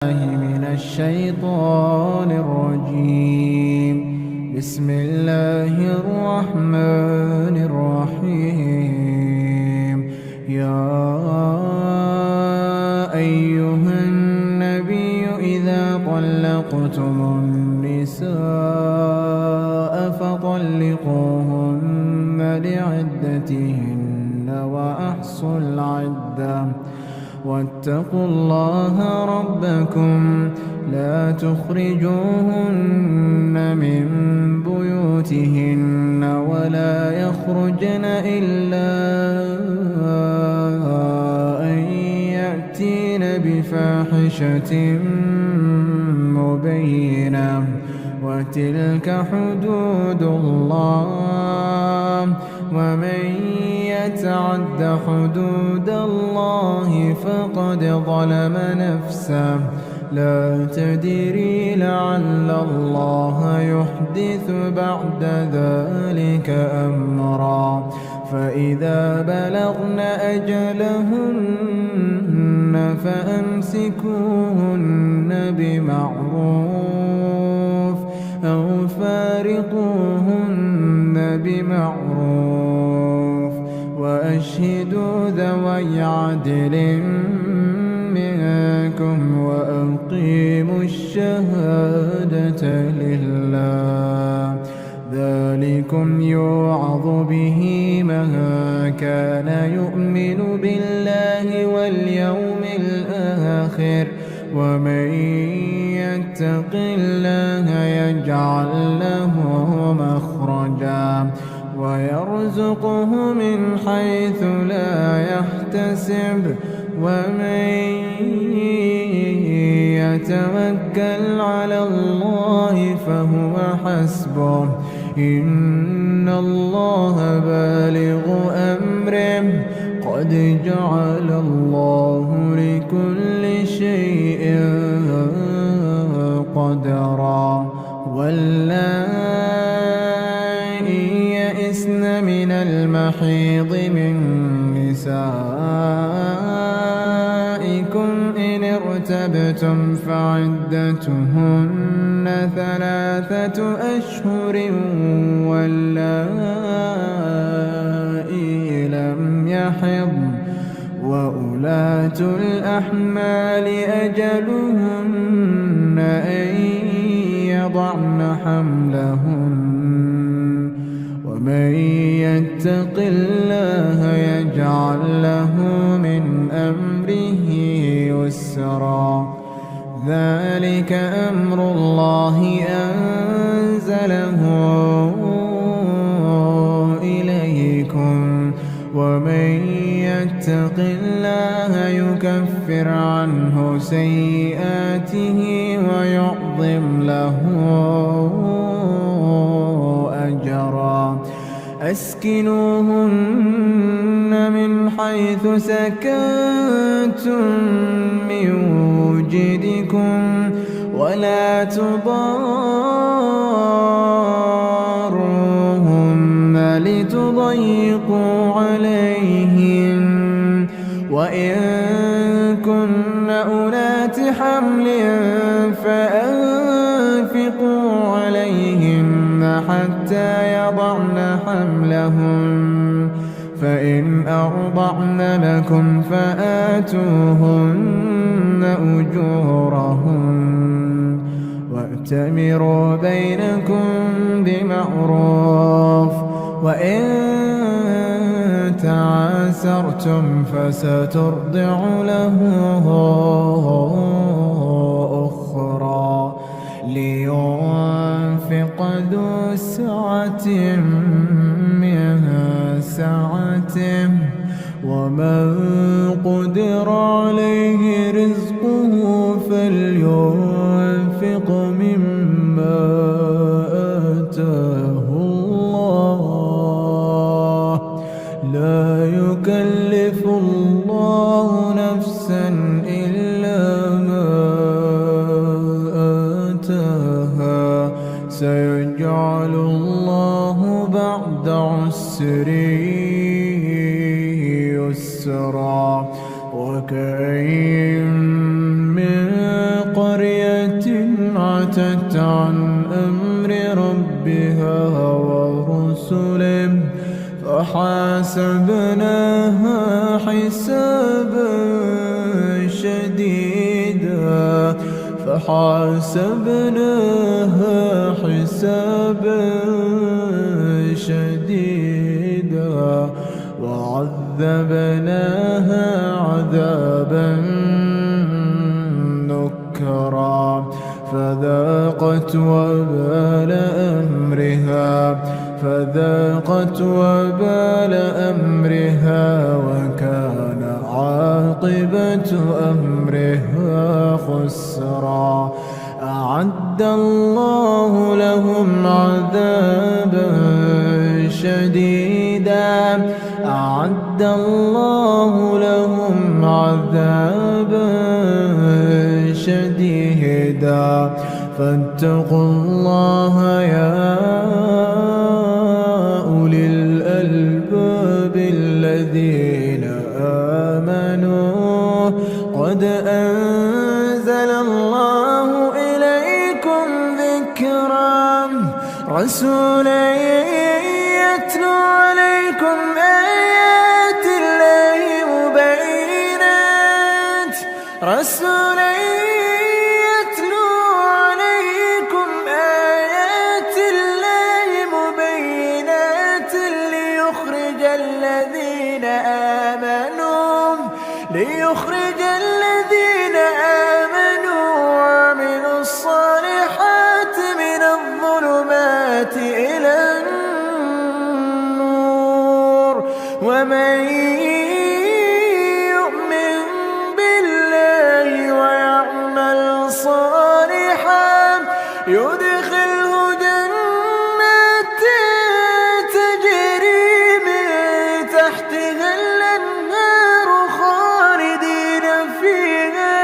من الشيطان الرجيم. بسم الله الرحمن الرحيم. يا أيها النبي إذا طلقتم النساء فطلقوهن لعدتهن وأحصوا العدة واتقوا الله ربكم لا تخرجوهن من بيوتهن ولا يخرجن إلا أن يأتين بفاحشة مبينة وتلك حدود الله ومن يتعد حدود الله فقد ظلم نفسه لا تدري لعل الله يحدث بعد ذلك أمرا فإذا بلغن أجلهن فأمسكوهن بمعروف أو فارقوهن بمعروف وأشهدوا ذوي عدل منكم وأقيموا الشهادة لله ذلكم يوعظ به من كان يؤمن بالله واليوم الآخر ومن يتق الله يجعل له مخرجا ويرزقه من حيث لا يحتسب ومن يتوكل على الله فهو حسبه إن الله بالغ أمره قد جعل الله لكل شيء قدرا واللائي يئسن من المحيض من نسائكم إن ارتبتم فعدتهن 3 أشهر واللائي لم يحضن وأولاة الأحمال أجلهن أن يضعن حملهن ومن يتق الله يجعل له من أمره يسرا ذلك أمر الله أنزله إليكم ومن يتق الله يكفر عنه سيئاته ويعظم له أجرا أسكنوهن من حيث سكنتم من وجدكم ولا تضاروهن لتضيقوا عليهن وإن كن أولات حمل فأنفقوا عليهن حتى يضعن حملهن فإن أرضعن لكم فآتوهن أجورهن وأتمروا بينكم بمعروف وإن تعاسرتم فسترضع له أخرى لينفق ذو سعة من سعته ومن قدر عليه رزقه فلينفق مما آتاه الله لا يكلف الله نفسا إلا ما آتاها سيجعل الله بعد عسر يسرا وكأين من قرية عتت عن أمر ربها ورسله فحاسبناها حسابا شديدا فحاسبناها حسابا شديدا وعذبناها عذابا نكرا فذاقت وبال أمرها وكان عاقبة أمرها خسرا أعد الله لهم عذابا شديدا فاتقوا الله يا أولي الألباب الذين آمنوا قد أنزل الله إليكم ذكرا رسولا يتلو عليكم آيات الله مبينات ليخرج الذين آمنوا وعملوا الصالحات من الظلمات إلى النور ومن يؤمن بالله ويعمل صالحا يدخله جنات تجري من تحتها الأنهار خالدين فيها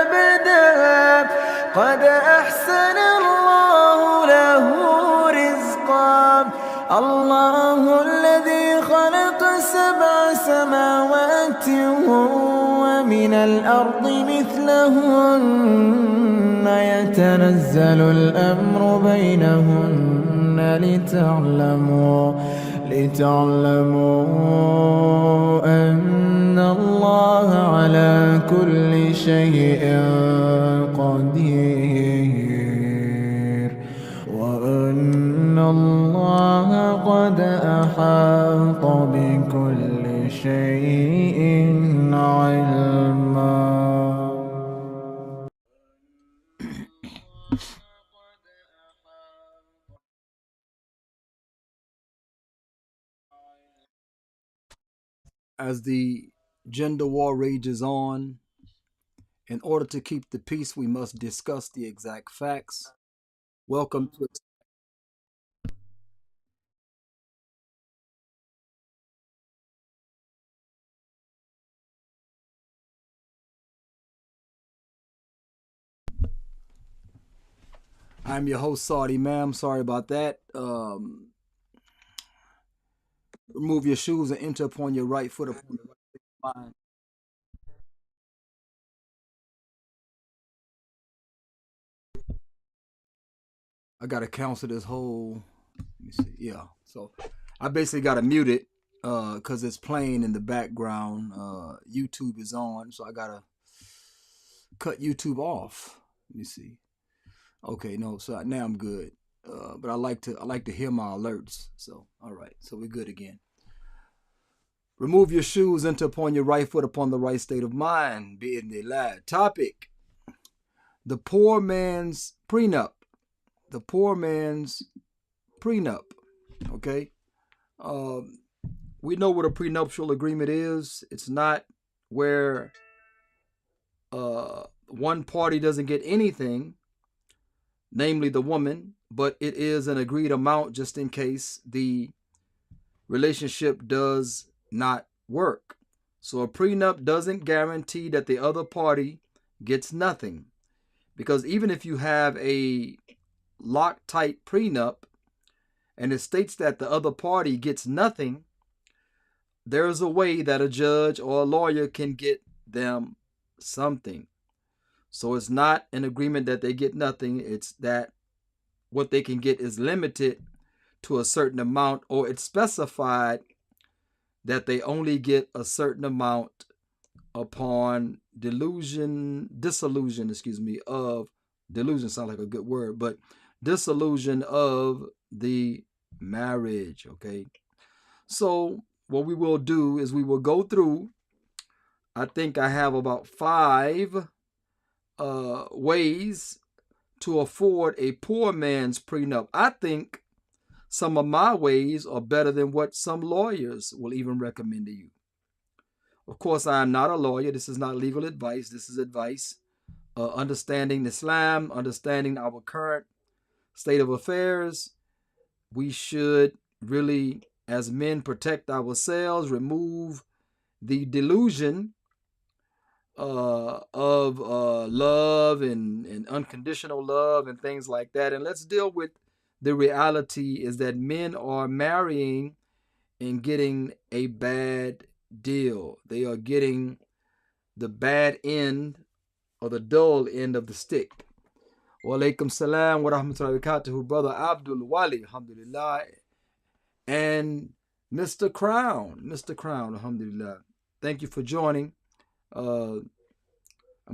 أبدا قد أحسن الله له رزقا الله الذي خلق 7 سماوات ومن الأرض مثلهن يتنزل الأمر بينهن لتعلموا أن الله على كل شيء قدير وأن الله قد أحاط بكل شيء علما. As the gender war rages on, in order to keep the peace, we must discuss the exact facts. Welcome to. I'm your host, Saudi Ma'am. Sorry about that. Remove your shoes and enter upon your right foot upon the right line. I gotta cancel this whole. Let me see. Yeah. So I basically gotta mute it because it's playing in the background. YouTube is on, so I gotta cut YouTube off. Let me see. Okay, no, so now I'm good. But I like to hear my alerts. So all right, so we're good again. Remove your shoes, enter upon your right foot upon the right state of mind. Be in the lad. Topic: the poor man's prenup. The poor man's prenup. Okay. We know what a prenuptial agreement is. It's not where one party doesn't get anything, namely the woman, but it is an agreed amount just in case the relationship does not work. So a prenup doesn't guarantee that the other party gets nothing, because even if you have a Loctite prenup and it states that the other party gets nothing, there's a way that a judge or a lawyer can get them something. So it's not an agreement that they get nothing. It's that what they can get is limited to a certain amount, or it's specified that they only get a certain amount upon dissolution, of delusion sounds like a good word, but dissolution of the marriage. Okay. So what we will do is we will go through, I think I have about 5 ways to afford a poor man's prenup. I think some of my ways are better than what some lawyers will even recommend to you. Of course, I am not a lawyer. This is not legal advice. This is advice. Understanding Islam, understanding our current state of affairs. We should really, as men, protect ourselves, remove the delusion of love and unconditional love and things like that. And let's deal with the reality is that men are marrying and getting a bad deal. They are getting the bad end or the dull end of the stick. Wa alaikum salam wa rahmatullahi wa barakatuhu, Brother Abdul Wali, alhamdulillah. And Mr. Crown, alhamdulillah. Thank you for joining. I'm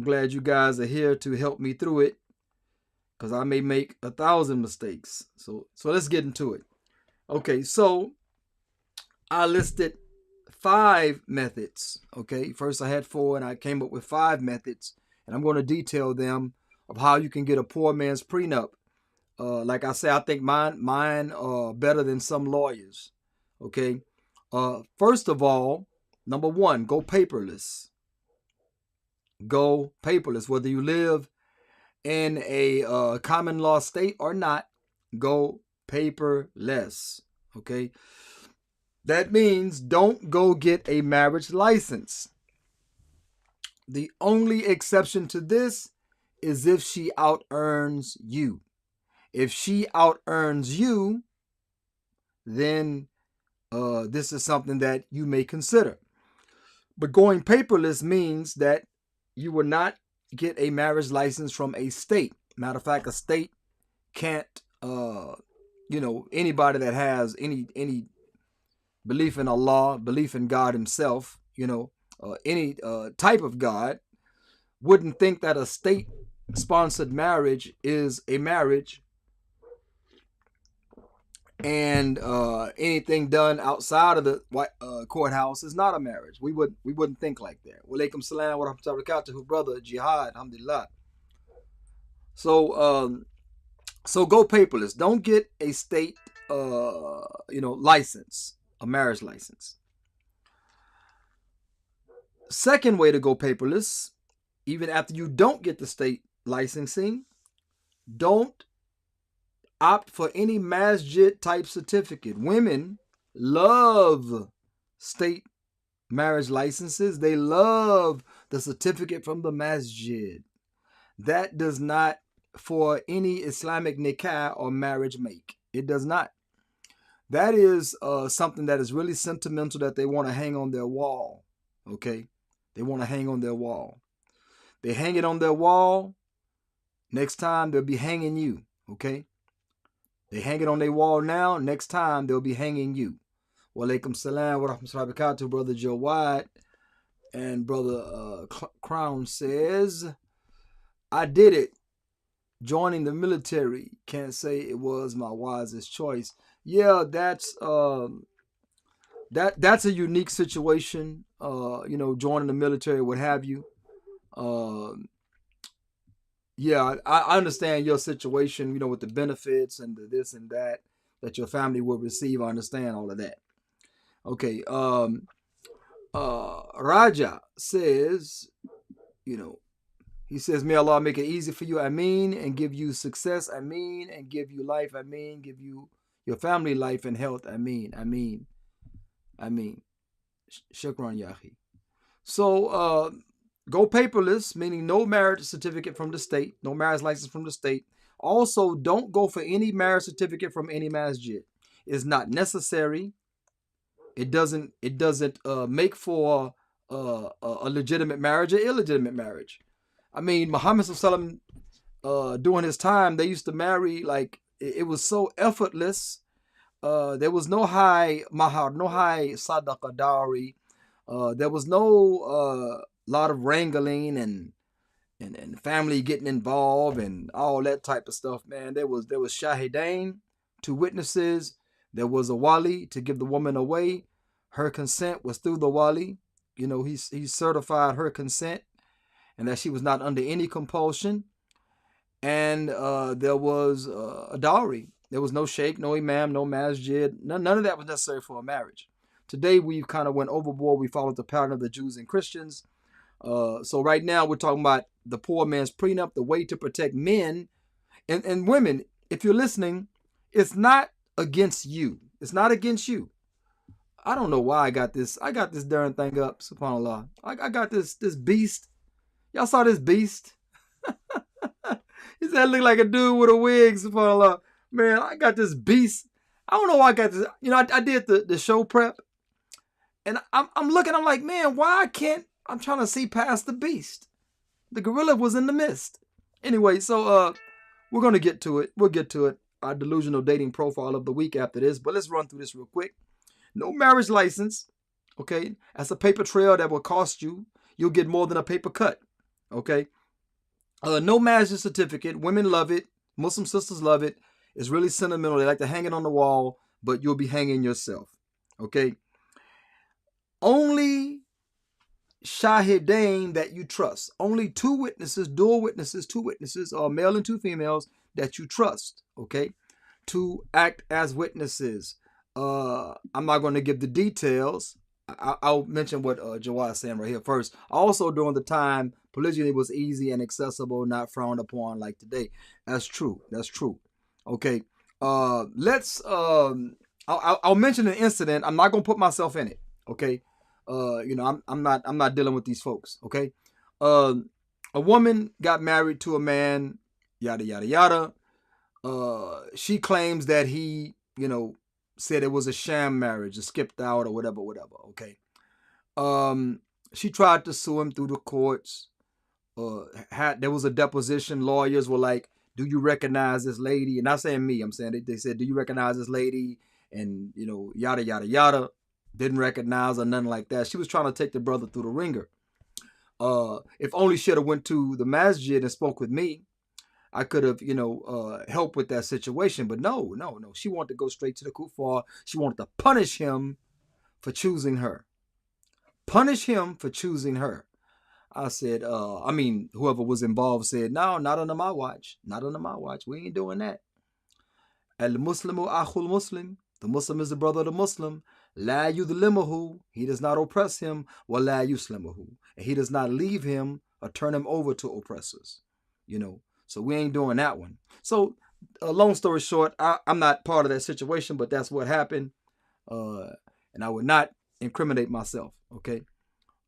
glad you guys are here to help me through it, because I may make 1,000 mistakes. So let's get into it. Okay, so I listed 5 methods. Okay, first I had 4 and I came up with 5 methods, and I'm going to detail them of how you can get a poor man's prenup. Like I say, I think mine are better than some lawyers. Okay, first of all, number 1, go paperless. Go paperless. Whether you live in a common law state or not, go paperless. Okay, that means don't go get a marriage license. The only exception to this is if she out-earns you. If she out-earns you, then this is something that you may consider. But going paperless means that you will not get a marriage license from a state. Matter of fact, a state can't, anybody that has any belief in Allah, belief in God himself, any type of God, wouldn't think that a state-sponsored marriage is a marriage, and anything done outside of the courthouse is not a marriage. We wouldn't think like that. Wa alaikum salam wa rahmatullahi wa barakatuhu, brother Jihad, alhamdulillah. So go paperless. Don't get a state license, a marriage license. Second way to go paperless, even after you don't get the state licensing, don't opt for any masjid type certificate. Women love state marriage licenses. They love the certificate from the masjid. That does not for any Islamic nikah or marriage make. It does not. That is something that is really sentimental that they want to hang on their wall. Okay? They want to hang on their wall. They hang it on their wall. Next time they'll be hanging you. Okay? They hang it on their wall now. Next time they'll be hanging you. Wa alaikum salam wa rahmatullahi wa barakatuh, Brother Joe White. And Brother Crown says, I did it. Joining the military. Can't say it was my wisest choice. Yeah, that's a unique situation. Joining the military, what have you. Yeah, I understand your situation, with the benefits and the this and that your family will receive. I understand all of that. Okay. Raja says, he says, may Allah make it easy for you, Ameen, and give you success, Ameen, and give you life, Ameen, give you your family life and health, Ameen, Ameen, Ameen. Shukran, Yahi. So, go paperless, meaning no marriage certificate from the state, no marriage license from the state. Also, don't go for any marriage certificate from any masjid. It's not necessary. It doesn't make for a legitimate marriage or illegitimate marriage. I mean, Muhammad Sallallahu during his time, they used to marry like it was so effortless. There was no high mahar, no high sadaqa dowry. There was no lot of wrangling and family getting involved and all that type of stuff. Man, there was shahidain, 2 witnesses. There was a wali to give the woman away. Her consent was through the wali. You know, he certified her consent and that she was not under any compulsion. And there was a dowry. There was no sheikh, no imam, no masjid. None of that was necessary for a marriage. Today we kind of went overboard. We followed the pattern of the Jews and Christians. So right now we're talking about the poor man's prenup, the way to protect men and women. If you're listening, it's not against you. It's not against you. I don't know why I got this. I got this darn thing up, subhanAllah. I got this beast. Y'all saw this beast? He said, look like a dude with a wig, subhanAllah. Man, I got this beast. I don't know why I got this. You know, I did the show prep. And I'm looking, I'm like, man, why I can't, I'm trying to see past the beast. The gorilla was in the mist. Anyway, so we're going to get to it. We'll get to it. Our delusional dating profile of the week after this. But let's run through this real quick. No marriage license. Okay. That's a paper trail that will cost you. You'll get more than a paper cut. Okay. No marriage certificate. Women love it. Muslim sisters love it. It's really sentimental. They like to hang it on the wall, but you'll be hanging yourself. Okay. Only shahidain that you trust. Only 2 witnesses, dual witnesses, 2 witnesses, or male and 2 females that you trust. Okay. To act as witnesses. I'm not going to give the details. I'll mention what Jawad is saying right here first. Also, during the time, polygyny was easy and accessible, not frowned upon like today. That's true. That's true. Okay. Let's. I'll mention an incident. I'm not going to put myself in it. Okay. You know, I'm not dealing with these folks. Okay. A woman got married to a man. Yada yada yada. She claims that he, you know, said it was a sham marriage, or skipped out, or whatever. Okay. She tried to sue him through the courts. There was a deposition. Lawyers were like, "Do you recognize this lady?" And not saying me. I'm saying they said, "Do you recognize this lady?" And you know, yada yada yada. Didn't recognize or nothing like that. She was trying to take the brother through the ringer. If only she had went to the masjid and spoke with me, I could have, you know, helped with that situation. But no. She wanted to go straight to the kuffar. She wanted to punish him for choosing her. Punish him for choosing her. I said, whoever was involved said, no, not under my watch. Not under my watch. We ain't doing that. Al-Muslimu akhul Muslim. The Muslim is the brother of the Muslim. La yudlimuhu. He does not oppress him. Wa la yuslimuhu. And he does not leave him or turn him over to oppressors. You know. So we ain't doing that one. So long story short, I'm not part of that situation, but that's what happened. And I would not incriminate myself. Okay.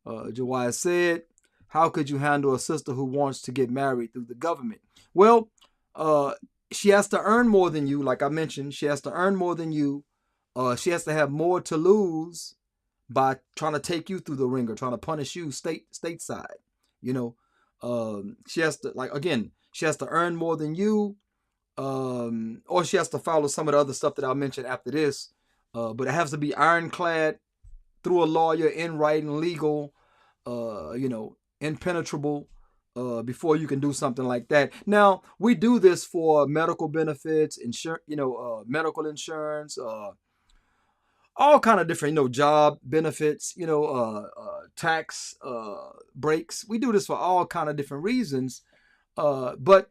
Jawad said, how could you handle a sister who wants to get married through the government? Well, she has to earn more than you. Like I mentioned, she has to earn more than you. She has to have more to lose by trying to take you through the ringer, trying to punish you stateside. You know, she has to, like, again, she has to earn more than you, or she has to follow some of the other stuff that I'll mention after this. But it has to be ironclad, through a lawyer, in writing, legal, you know, impenetrable, before you can do something like that. Now, we do this for medical benefits, medical insurance, all kind of different, you know, job benefits, you know, tax breaks. We do this for all kind of different reasons. But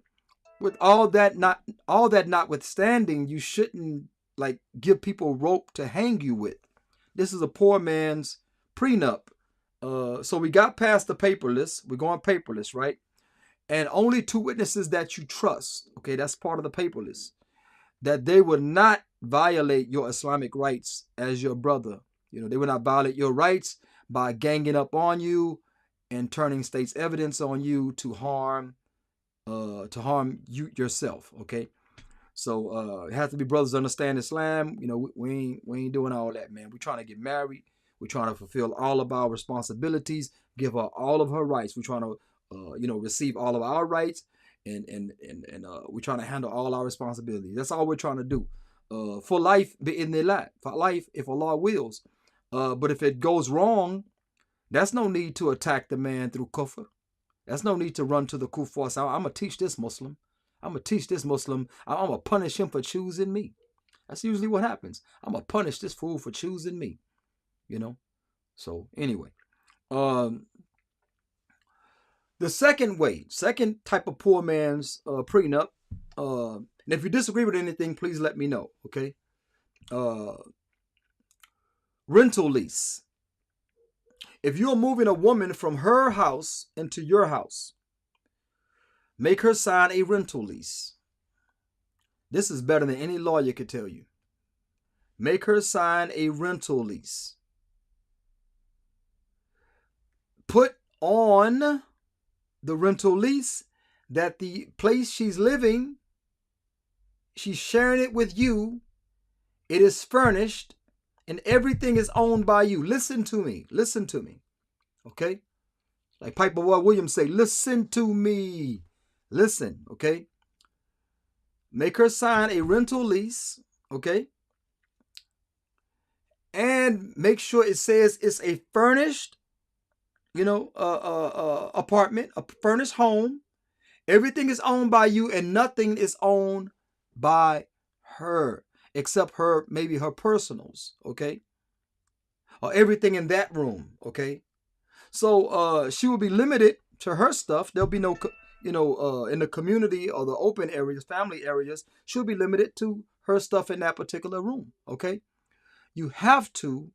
with all that notwithstanding, you shouldn't like give people rope to hang you with. This is a poor man's prenup. So we got past the paperless. We're going paperless, right? And only 2 witnesses that you trust. Okay, that's part of the paperless. That they would not violate your Islamic rights as your brother. You know, they would not violate your rights by ganging up on you and turning state's evidence on you to harm you yourself. Okay. So it has to be brothers who understand Islam. You know, we ain't doing all that, man. We're trying to get married. We're trying to fulfill all of our responsibilities, give her all of her rights. We're trying to receive all of our rights, and we're trying to handle all our responsibilities. That's all we're trying to do. For life, for life, if Allah wills. But if it goes wrong, that's no need to attack the man through kufr. That's no need to run to the kuffar. So I'm going to teach this Muslim. I'm going to teach this Muslim. I'm going to punish him for choosing me. That's usually what happens. I'm going to punish this fool for choosing me. So anyway. The second type of poor man's prenup. And if you disagree with anything, please let me know. Okay. Rental lease. If you're moving a woman from her house into your house, make her sign a rental lease. This is better than any lawyer could tell you. Make her sign a rental lease. Put on the rental lease that the place she's living, she's sharing it with you, it is furnished, and everything is owned by you. Listen to me. Listen to me. Okay? Like Piper Williams say, listen to me. Listen, okay? Make her sign a rental lease, okay? And make sure it says it's a furnished, apartment, a furnished home. Everything is owned by you and nothing is owned by her except maybe her personals, okay? Or everything in that room, okay? So she will be limited to her stuff. There'll be no, in the community or the open areas, family areas, she'll be limited to her stuff in that particular room, okay? You have to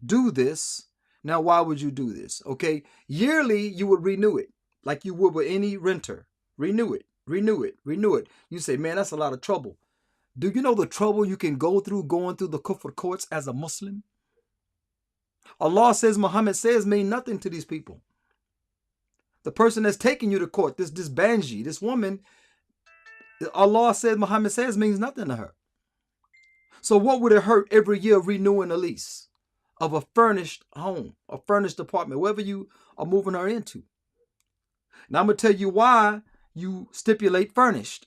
do this. Now, why would you do this? Okay, yearly you would renew it like you would with any renter. Renew it, renew it, renew it. You say, man, that's a lot of trouble. Do you know the trouble you can go through going through the kufr courts as a Muslim? Allah says, Muhammad says, mean nothing to these people. The person that's taking you to court, this Banji, this woman, Allah says, Muhammad says, means nothing to her. So what would it hurt every year renewing a lease of a furnished home, a furnished apartment, wherever you are moving her into? Now I'm going to tell you why you stipulate furnished.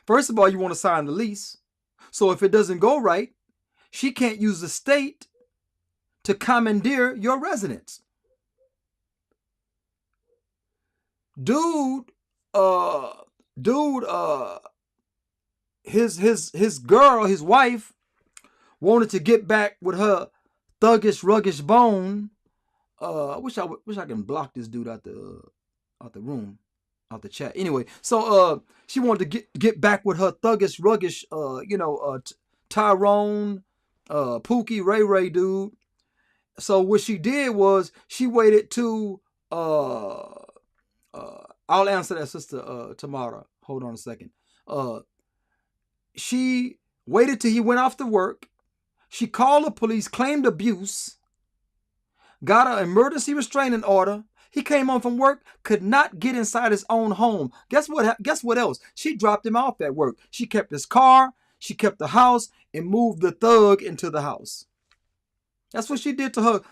First of all, you want to sign the lease. So if it doesn't go right, she can't use the state to commandeer your residence. His girl, his wife, wanted to get back with her thuggish, ruggish bone. I wish I can block this dude out the room, out the chat. Anyway, so she wanted to get back with her thuggish, ruggish, Tyrone, Pookie, Ray dude. So what she did was she waited to I'll answer that, Sister Tamara. Hold on a second. She waited till he went off to work. She called the police, claimed abuse, got an emergency restraining order. He came home from work, could not get inside his own home. Guess what else? She dropped him off at work. She kept his car, she kept the house, and moved the thug into the house. That's what she did to her.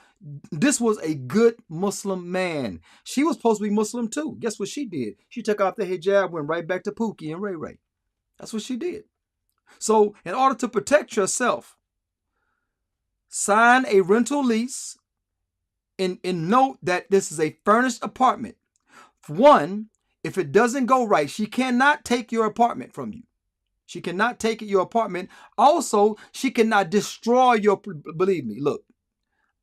This was a good Muslim man. She was supposed to be Muslim too. Guess what she did? She took off the hijab, went right back to Pookie and Ray. That's what she did. So in order to protect yourself, sign a rental lease and note that this is a furnished apartment. One, if it doesn't go right, she cannot take your apartment from you. She cannot take your apartment. Also, she cannot destroy your, believe me, look,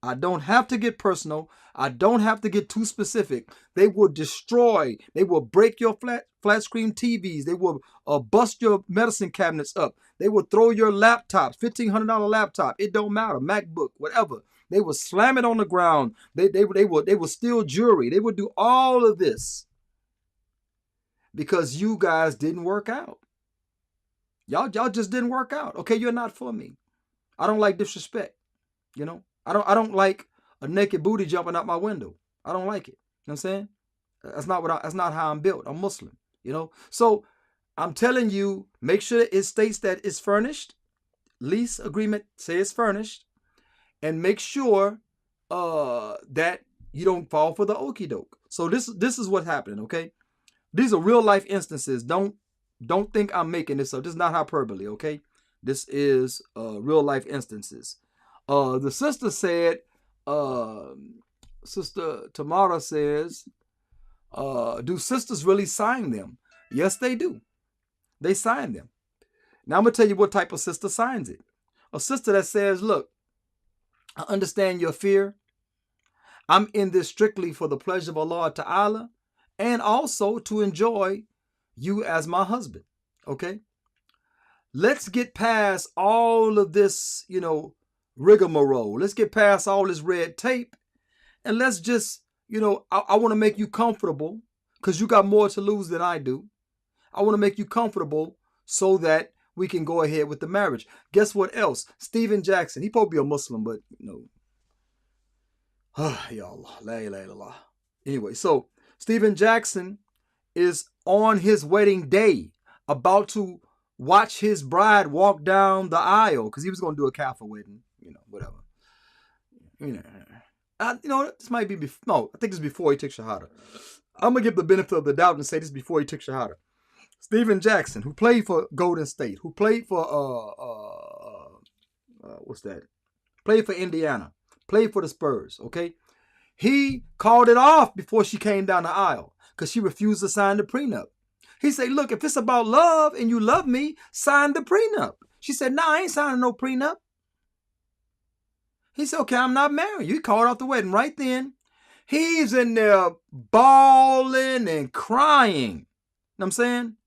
I don't have to get personal. I don't have to get too specific. They will destroy. They will break your flat screen TVs. They will bust your medicine cabinets up. They will throw your laptops, $1,500 laptop. It don't matter, MacBook, whatever. They will slam it on the ground. They will steal jewelry. They will do all of this because you guys didn't work out. Y'all just didn't work out. Okay, you're not for me. I don't like disrespect. I don't like a naked booty jumping out my window. I don't like it. You know what I'm saying? That's not how I'm built. I'm Muslim. So I'm telling you, make sure it states that it's furnished. Lease agreement say it's furnished, and make sure that you don't fall for the okie doke. So this is what's happening, okay? These are real life instances. Don't think I'm making this up. This is not hyperbole, okay? This is real life instances. The sister said, Sister Tamara says, do sisters really sign them? Yes, they do. They sign them. Now I'm going to tell you what type of sister signs it. A sister that says, look, I understand your fear. I'm in this strictly for the pleasure of Allah Ta'ala and also to enjoy you as my husband. Okay? Let's get past all of this, rigmarole. Let's get past all this red tape and let's just, I want to make you comfortable because you got more to lose than I do. I want to make you comfortable so that we can go ahead with the marriage. Guess what else? Stephen Jackson. He probably be a Muslim, but Ya Allah, la ilaha illallah. Anyway, so Stephen Jackson is on his wedding day about to watch his bride walk down the aisle because he was going to do a Kaffir wedding, whatever. This might be before. No, I think it's before he took Shahada. I'm going to give the benefit of the doubt and say this before he took Shahada. Stephen Jackson, who played for Golden State, who played for, played for Indiana, played for the Spurs, okay? He called it off before she came down the aisle because she refused to sign the prenup. He said, look, if it's about love and you love me, sign the prenup. She said, nah, I ain't signing no prenup. He said, okay, I'm not married. You called off the wedding right then. He's in there bawling and crying. You know what I'm saying?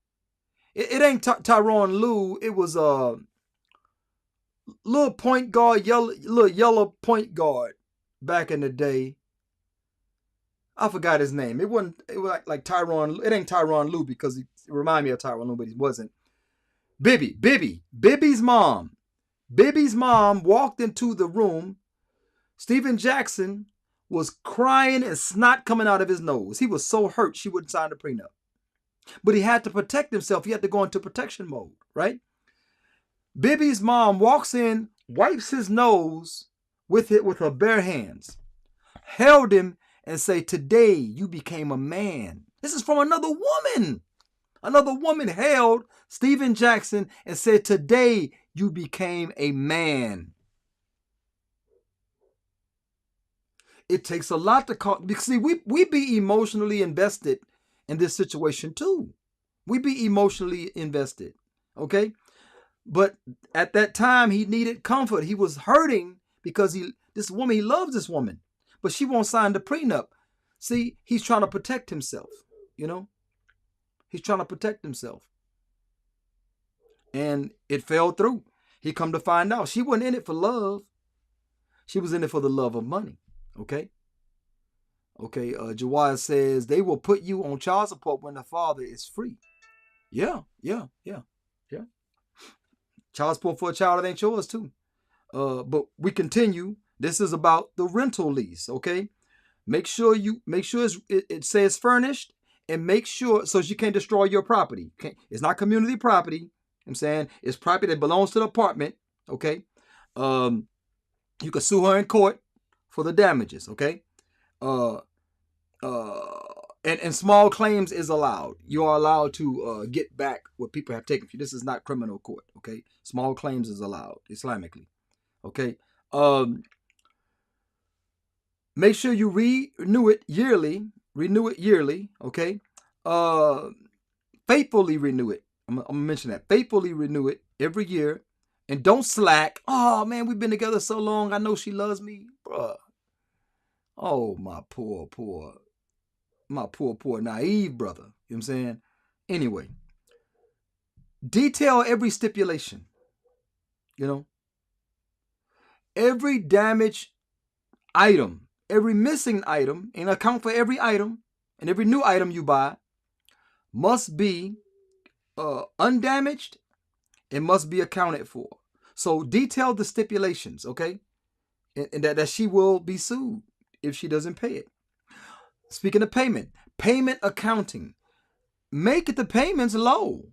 It ain't Tyronn Lue. It was a little point guard, little yellow point guard back in the day. I forgot his name. It was like Tyronn. It ain't Tyronn Lue because it reminded me of Tyronn Lue, but he wasn't. Bibby's mom. Bibby's mom walked into the room. Stephen Jackson was crying and snot coming out of his nose. He was so hurt she wouldn't sign the prenup. But he had to protect himself. He had to go into protection mode, right? Bibby's mom walks in, wipes his nose with her bare hands, held him and say, today you became a man. This is from another woman. Another woman held Stephen Jackson and said, today you became a man. It takes a lot to call. Because see, we be emotionally invested in this situation too. We be emotionally invested, okay? But at that time, he needed comfort. He was hurting because he loves this woman, but she won't sign the prenup. See, he's trying to protect himself, He's trying to protect himself. And it fell through. He come to find out she wasn't in it for love. She was in it for the love of money, okay? Okay, Jawad says, they will put you on child support when the father is free. Yeah. Child support for a child that ain't yours too. But we continue. This is about the rental lease, okay? Make sure it says furnished and make sure so you can't destroy your property. Okay? It's not community property. I'm saying it's property that belongs to the apartment, okay? You can sue her in court for the damages, okay? And small claims is allowed. You are allowed to get back what people have taken from you. This is not criminal court, okay? Small claims is allowed Islamically, okay? Make sure you renew it yearly, okay? Faithfully renew it. I'm gonna mention that. Faithfully renew it every year, and don't slack. Oh man, we've been together so long. I know she loves me, bruh. Oh, my poor naive brother. You know what I'm saying? Anyway, detail every stipulation. Every damaged item, every missing item, and account for every item, and every new item you buy must be undamaged and must be accounted for. So detail the stipulations, okay? And that she will be sued if she doesn't pay it. Speaking of payment accounting. Make the payments low.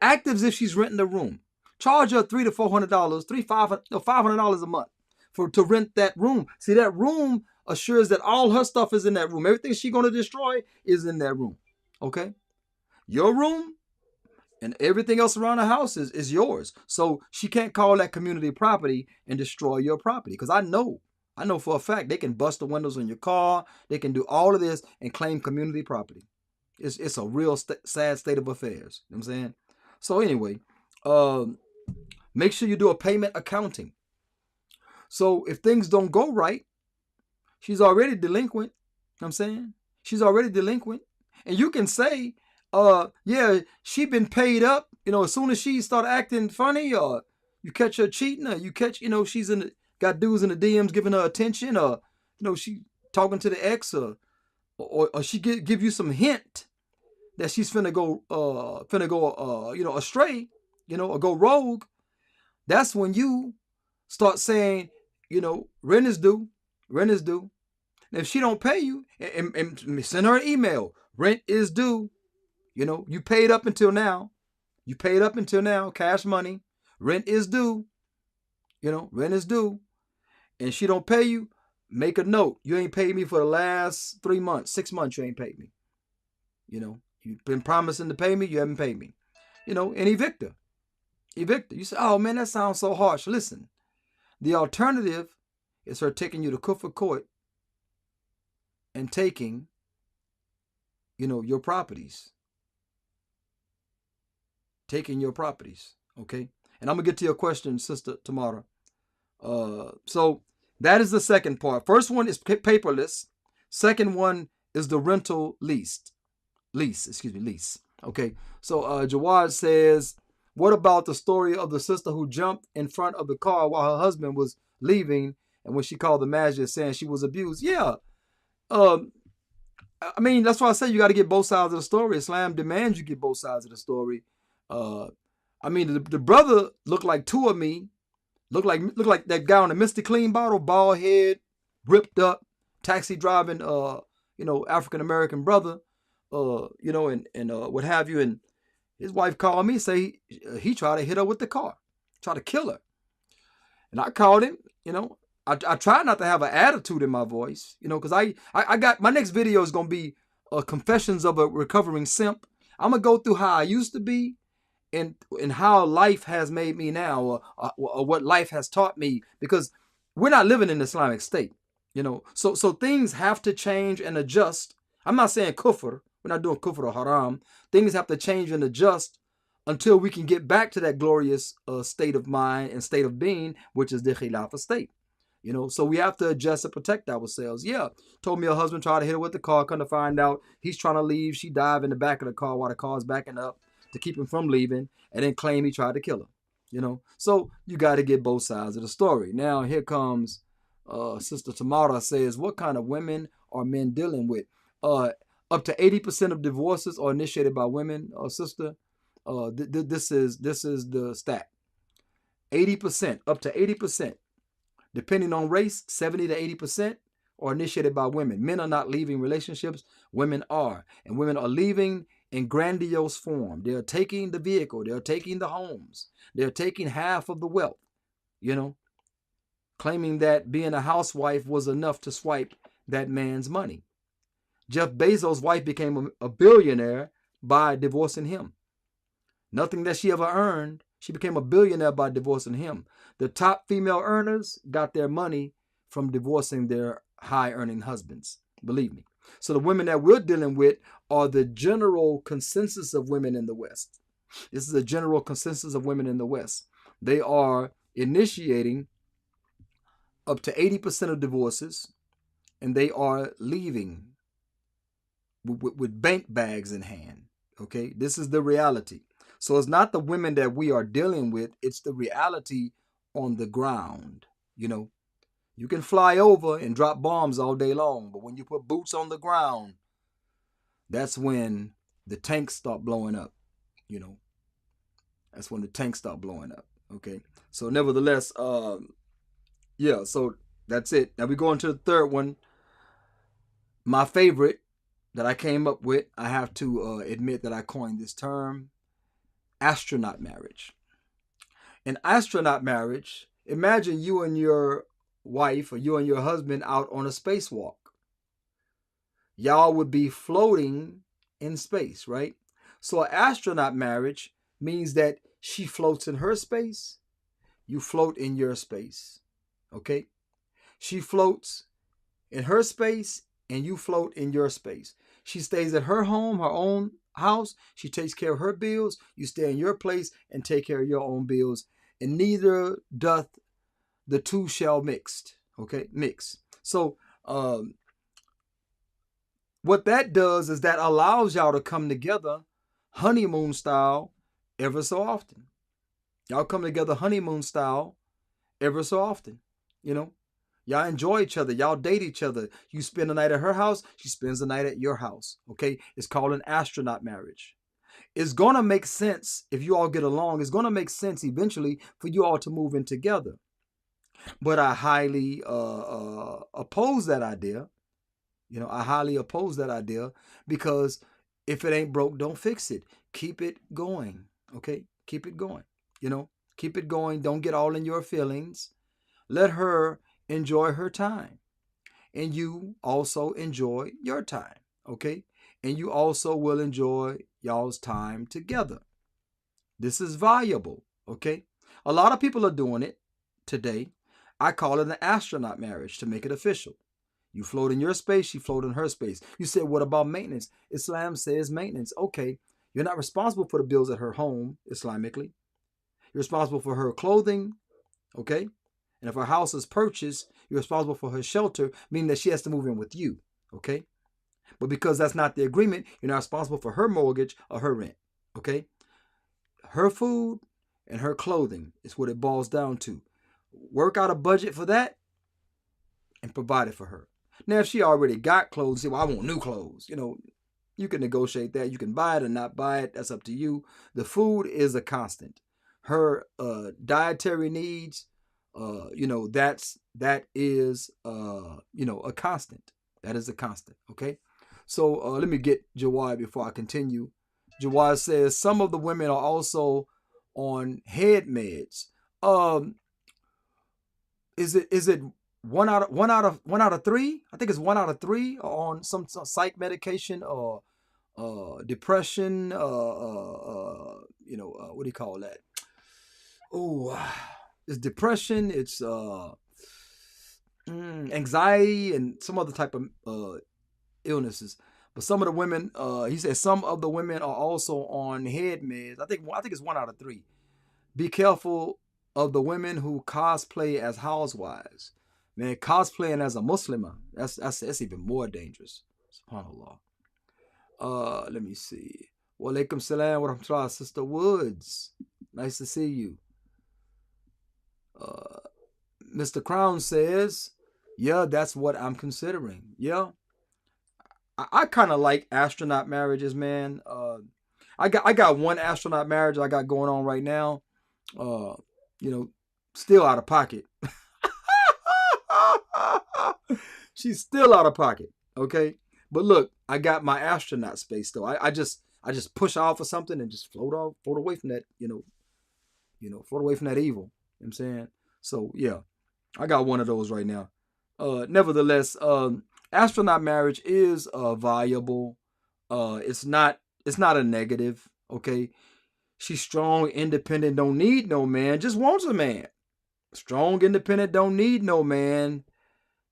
Act as if she's renting the room. Charge her $300 to $400, $500 a month to rent that room. See, that room assures that all her stuff is in that room. Everything she's going to destroy is in that room. Okay? Your room and everything else around the house is yours. So she can't call that community property and destroy your property. Because I know for a fact they can bust the windows on your car. They can do all of this and claim community property. It's a real sad state of affairs. You know what I'm saying? So anyway, make sure you do a payment accounting. So if things don't go right, she's already delinquent. You know what I'm saying? She's already delinquent. And you can say, yeah, she been paid up. As soon as she start acting funny, or you catch her cheating, or you catch, she's got dudes in the DMs giving her attention, or she talking to the ex, or she give you some hint that she's finna go astray, or go rogue. That's when you start saying, rent is due. And if she don't pay you, and send her an email, rent is due. You paid up until now. Cash money. Rent is due. Rent is due. And she don't pay you, make a note. You ain't paid me for the last 3 months, 6 months, you ain't paid me. You've been promising to pay me, you haven't paid me. And evict her. You say, oh man, that sounds so harsh. Listen, the alternative is her taking you to Kufr court and taking, your properties. Taking your properties, okay? And I'm going to get to your question, Sister Tamara. So that is the second part. First one is paperless. Second one is the rental lease. Okay, so Jawad says, what about the story of the sister who jumped in front of the car while her husband was leaving, and when she called the masjid saying she was abused? Yeah. I mean, that's why I say you got to get both sides of the story. Islam demands you get both sides of the story. I mean, the brother looked like two of me. Looked like that guy on the Mr. Clean bottle, bald head, ripped up, taxi driving, African American brother, and what have you. And his wife called me, say he tried to hit her with the car, tried to kill her. And I called him, I try not to have an attitude in my voice, because I got, my next video is going to be Confessions of a Recovering Simp. I'm going to go through how I used to be and how life has made me now, or what life has taught me, because we're not living in the Islamic State, So things have to change and adjust. I'm not saying kufr. We're not doing kufr or haram. Things have to change and adjust until we can get back to that glorious state of mind and state of being, which is the Khilafah state. So we have to adjust and protect ourselves. Yeah, told me her husband tried to hit her with the car. Come to find out, he's trying to leave. She dived in the back of the car while the car's backing up to keep him from leaving, and then claim he tried to kill her. So you got to get both sides of the story. Now here comes Sister Tamara says, what kind of women are men dealing with? Up to 80% of divorces are initiated by women, sister. This is the stat. 80%, up to 80%. Depending on race, 70 to 80% are initiated by women. Men are not leaving relationships. Women are. And women are leaving in grandiose form. They're taking the vehicle. They're taking the homes. They're taking half of the wealth, claiming that being a housewife was enough to swipe that man's money. Jeff Bezos' wife became a billionaire by divorcing him. Nothing that she ever earned. She became a billionaire by divorcing him. The top female earners got their money from divorcing their high-earning husbands. Believe me. So the women that we're dealing with are the general consensus of women in the West. This is a general consensus of women in the West. They are initiating up to 80% of divorces, and they are leaving with bank bags in hand. Okay, this is the reality. So it's not the women that we are dealing with, it's the reality on the ground. You can fly over and drop bombs all day long, but when you put boots on the ground, that's when the tanks start blowing up. That's when the tanks start blowing up. Okay, so nevertheless, yeah, so that's it. Now we go into the third one. My favorite that I came up with, I have to admit that I coined this term, astronaut marriage. An astronaut marriage, imagine you and your wife or you and your husband out on a spacewalk. Y'all would be floating in space, right? So an astronaut marriage means that she floats in her space, you float in your space. Okay? She floats in her space and you float in your space. She stays at her home, her own house. She takes care of her bills. You stay in your place and take care of your own bills. And neither doth the two shall mixed. Okay? Mix. So what that does is that allows y'all to come together honeymoon style ever so often. Y'all come together honeymoon style ever so often. You know, y'all enjoy each other. Y'all date each other. You spend the night at her house. She spends the night at your house. Okay. It's called an astronaut marriage. It's going to make sense if you all get along. It's going to make sense eventually for you all to move in together. But I highly oppose that idea. You know, I highly oppose that idea because if it ain't broke, don't fix it. Keep it going. Okay. Keep it going. You know, keep it going. Don't get all in your feelings. Let her enjoy her time. And you also enjoy your time. Okay. And you also will enjoy y'all's time together. This is valuable. Okay. A lot of people are doing it today. I call it an astronaut marriage to make it official. You float in your space, she float in her space. You said, what about maintenance? Islam says maintenance. Okay, you're not responsible for the bills at her home, Islamically. You're responsible for her clothing, okay? And if her house is purchased, you're responsible for her shelter, meaning that she has to move in with you, okay? But because that's not the agreement, you're not responsible for her mortgage or her rent, okay? Her food and her clothing is what it boils down to. Work out a budget for that and provide it for her. Now, if she already got clothes, say, well, I want new clothes. You know, you can negotiate that. You can buy it or not buy it. That's up to you. The food is a constant. Her dietary needs, that is a constant. That is a constant. Okay. So let me get Jawad before I continue. Jawad says some of the women are also on head meds. Is it one out of three? I think it's 1 out of 3 on some psych medication or depression. What do you call that? Oh, it's depression. It's anxiety and some other type of illnesses. But some of the women, he said, some of the women are also on head meds. I think it's 1 out of 3. Be careful of the women who cosplay as housewives. Man, cosplaying as a Muslimah, that's even more dangerous. SubhanAllah. Let me see. Wa alaikum salam wa rahmatullah, Sister Woods. Nice to see you. Mr. Crown says, yeah, that's what I'm considering. Yeah. I kind of like astronaut marriages, man. I got one astronaut marriage I got going on right now. Still out of pocket. She's still out of pocket. Okay. But look, I got my astronaut space though. I just push off of something and just float away from that, float away from that evil. You know what I'm saying? So yeah, I got one of those right now. Nevertheless, astronaut marriage is viable. It's not a negative. Okay. She's strong, independent, don't need no man, just wants a man. Strong, independent, don't need no man,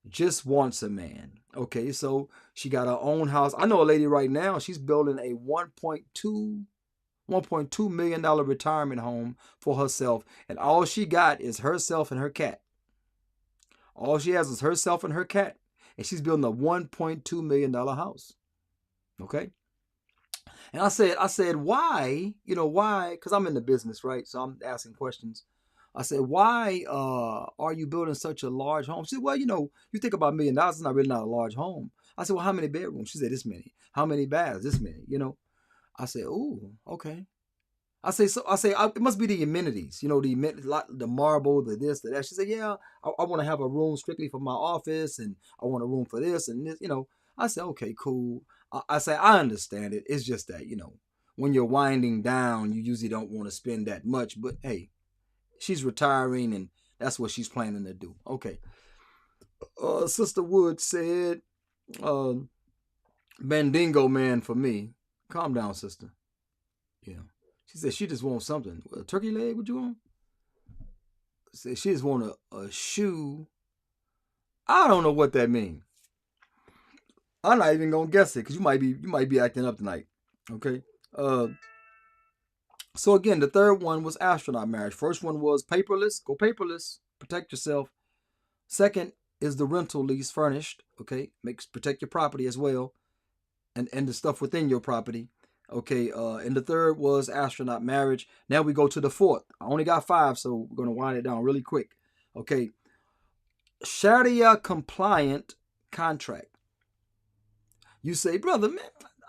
just wants a man. Okay, so she got her own house. I know a lady right now, she's building a $1.2 million retirement home for herself. And all she got is herself and her cat. All she has is herself and her cat. And she's building a $1.2 million house. Okay. And I said, why? Why? Because I'm in the business, right? So I'm asking questions. I said, why are you building such a large home? She said, well, you think about $1 million, it's not a large home. I said, well, how many bedrooms? She said, this many. How many baths? This many. I said, ooh, okay. It must be the amenities, the marble, the this, the that. She said, yeah, I want to have a room strictly for my office, and I want a room for this and this, I said, okay, cool. I say, I understand it. It's just that, when you're winding down, you usually don't want to spend that much. But hey, she's retiring and that's what she's planning to do. Okay. Sister Wood said, Mandingo man for me. Calm down, sister. Yeah. She said she just wants something. A turkey leg, what you want? Said she just want a shoe. I don't know what that means. I'm not even gonna guess it because you might be acting up tonight. Okay. Uh so again, the third one was astronaut marriage. First one was paperless. Go paperless. Protect yourself. Second is the rental lease furnished. Okay. Protect your property as well. And the stuff within your property. Okay, and the third was astronaut marriage. Now we go to the fourth. I only got 5, so we're gonna wind it down really quick. Okay, Sharia compliant contract. You say, brother, man,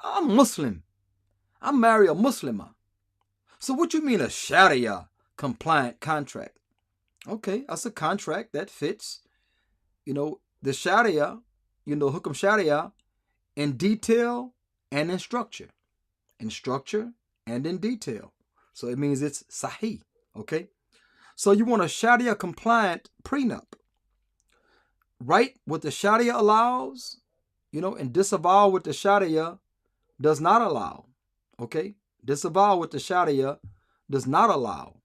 I'm Muslim. I'm married a Muslimah. So what you mean a Sharia compliant contract? Okay, that's a contract that fits, the Sharia, Hukum Sharia in detail and in structure. In structure and in detail. So it means it's sahih. Okay? So you want a Sharia compliant prenup. Write what the Sharia allows, and disavow what the Sharia does not allow. Okay? Disavow what the Sharia does not allow.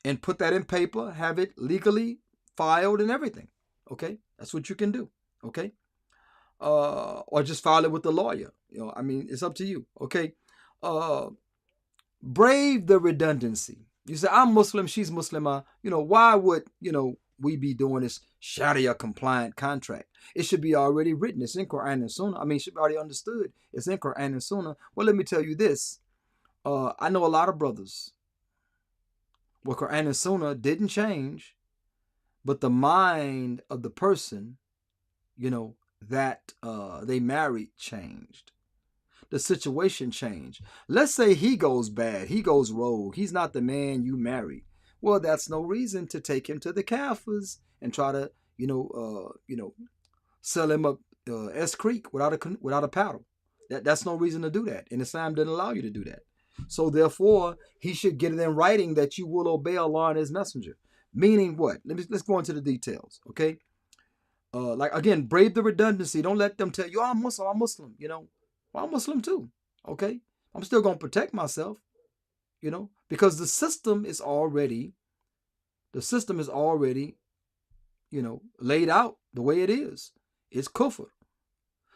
And put that in paper, have it legally filed and everything. Okay? That's what you can do. Okay? Or just file it with the lawyer. It's up to you. Okay? Brave the redundancy. You say, I'm Muslim, she's Muslimah. Why would, we be doing this Sharia compliant contract? It should be already written. It's in Quran and Sunnah. It should be already understood. It's in Quran and Sunnah. Well, let me tell you this. I know a lot of brothers where Quran and Sunnah didn't change, but the mind of the person, that they married changed. The situation changed. Let's say he goes bad, he goes rogue, he's not the man you married. Well, that's no reason to take him to the Kafirs and try to, sell him up S Creek without a paddle. That's no reason to do that. And Islam didn't allow you to do that. So therefore, he should get it in writing that you will obey Allah and His Messenger. Meaning what? Let's go into the details. Okay. Like again, brave the redundancy. Don't let them tell you, I'm Muslim. I'm Muslim. Well, I'm Muslim too. Okay. I'm still gonna protect myself. Because the system is already, laid out the way it is. It's kufr.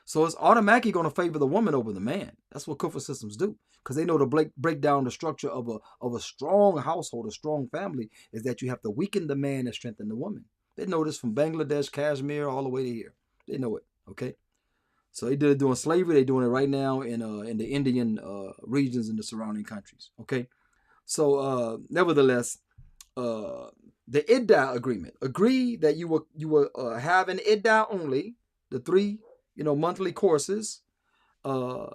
So it's automatically going to favor the woman over the man. That's what kufr systems do. Because they know to break down the structure of a strong household, a strong family, is that you have to weaken the man and strengthen the woman. They know this from Bangladesh, Kashmir, all the way to here. They know it. Okay. So they did it during slavery. They're doing it right now in the Indian regions and the surrounding countries. Okay. So nevertheless, the iddah agreement. Agree that you will have an iddah only, the 3 monthly courses, and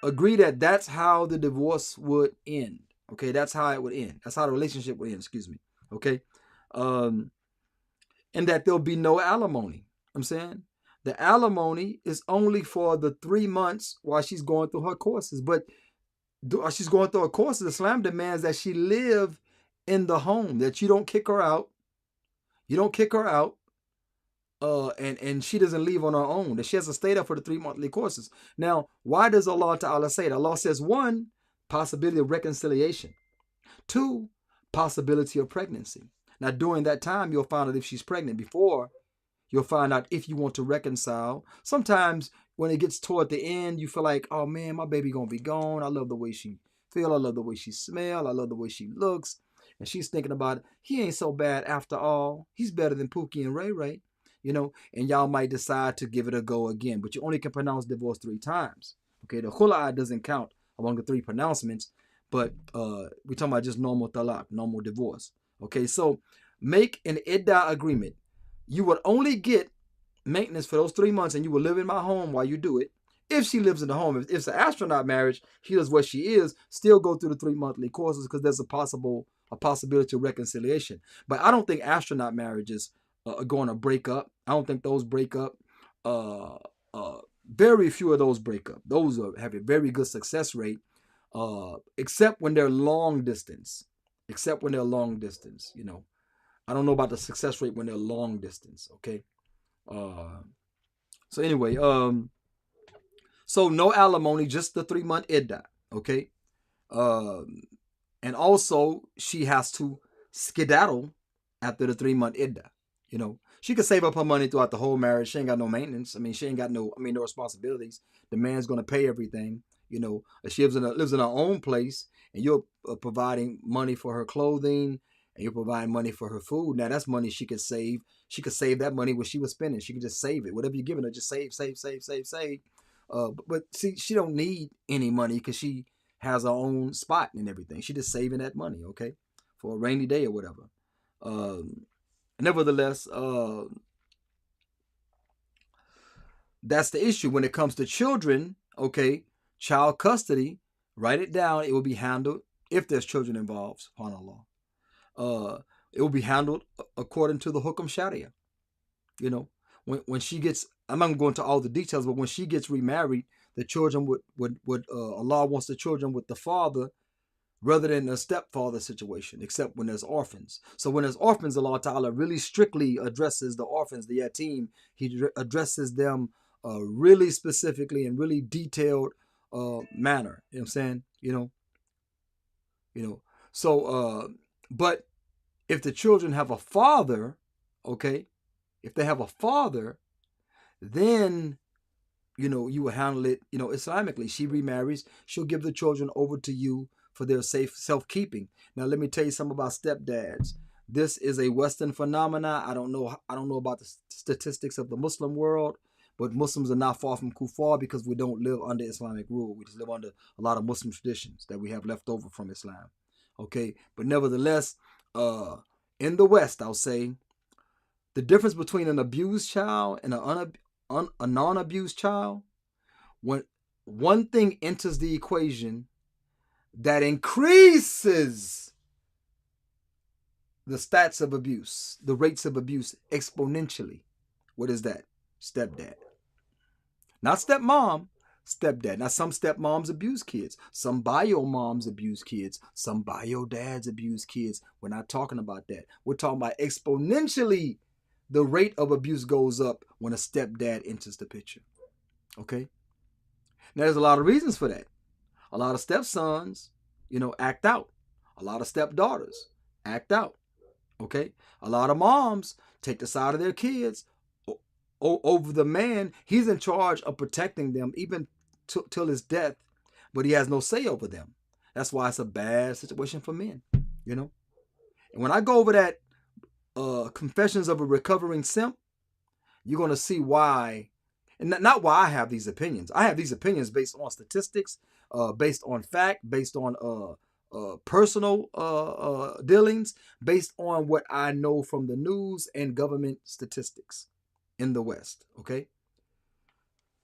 agree that that's how the divorce would end. Okay, that's how it would end. That's how the relationship would end. Excuse me. Okay, and that there'll be no alimony. I'm saying the alimony is only for the 3 months while she's going through her courses, but she's going through her courses. Islam demands that she live in the home, that you don't kick her out. You don't kick her out. And she doesn't leave on her own, that she has to stay there for the 3 monthly courses. Now, why does Allah Ta'ala say that? Allah says, 1, possibility of reconciliation. 2, possibility of pregnancy. Now, during that time, you'll find out if she's pregnant. Before, you'll find out if you want to reconcile. Sometimes when it gets toward the end, you feel like, oh man, my baby gonna be gone. I love the way she feel. I love the way she smell. I love the way she looks. And she's thinking about it. He ain't so bad after all. He's better than Pookie and Ray Ray. And y'all might decide to give it a go again, but you only can pronounce divorce 3 times. Okay, the khul'a doesn't count among the 3 pronouncements, but we're talking about just normal talaq, normal divorce. Okay, so make an iddah agreement. You would only get maintenance for those 3 months, and you will live in my home while you do it. If she lives in the home, if it's an astronaut marriage, she does what she is, still go through the 3 monthly courses because there's a possibility of reconciliation. But I don't think astronaut marriages are going to break up. I don't think those break up. Very few of those break up. Those have a very good success rate, except when they're long distance. I don't know about the success rate when they're long distance. Okay. So anyway, so no alimony, just the 3 month iddah. Okay. Um, and also she has to skedaddle after the 3 month iddah. You know, she could save up her money throughout the whole marriage. She ain't got no maintenance. I mean, she ain't got no, no responsibilities. The man's gonna pay everything. You know, she lives in her own place, and you're providing money for her clothing, and you're providing money for her food. Now that's money she could save. She could save that money what she was spending. She could just save it. Whatever you're giving her, just save, save, save, save, save. But see, she don't need any money because she has her own spot and everything. She just saving that money, okay, for a rainy day or whatever. Um, Nevertheless, that's the issue when it comes to children. Okay, child custody. Write it down. It will be handled if there's children involved. SubhanAllah. It will be handled according to the Hukum Sharia. You know, when she gets, I'm not going to all the details, but when she gets remarried, the children would Allah wants the children with the father rather than a stepfather situation, except when there's orphans. So when there's orphans, Allah Ta'ala really strictly addresses the orphans, the yatim. He addresses them really specifically and really detailed manner. You know what I'm saying? You know. So, but if the children have a father, okay, if they have a father, then you will handle it, Islamically. She remarries, she'll give the children over to you for their safe self-keeping. Now, let me tell you something about stepdads. This is a Western phenomena. I don't know about the statistics of the Muslim world, but Muslims are not far from kuffar because we don't live under Islamic rule. We just live under a lot of Muslim traditions that we have left over from Islam. Okay, but nevertheless, in the West, I'll say the difference between an abused child and a non-abused child, when one thing enters the equation that increases the stats of abuse, the rates of abuse exponentially. What is that? Stepdad. Not stepmom, stepdad. Now, some stepmoms abuse kids. Some bio moms abuse kids. Some bio dads abuse kids. We're not talking about that. We're talking about exponentially the rate of abuse goes up when a stepdad enters the picture. Okay? Now, there's a lot of reasons for that. A lot of stepsons, act out. A lot of stepdaughters act out. Okay? A lot of moms take the side of their kids over the man. He's in charge of protecting them even till his death, but he has no say over them. That's why it's a bad situation for men, And when I go over that Confessions of a Recovering Simp, you're going to see why. And not why I have these opinions. I have these opinions based on statistics, based on fact, based on personal dealings, based on what I know from the news and government statistics in the West. Okay.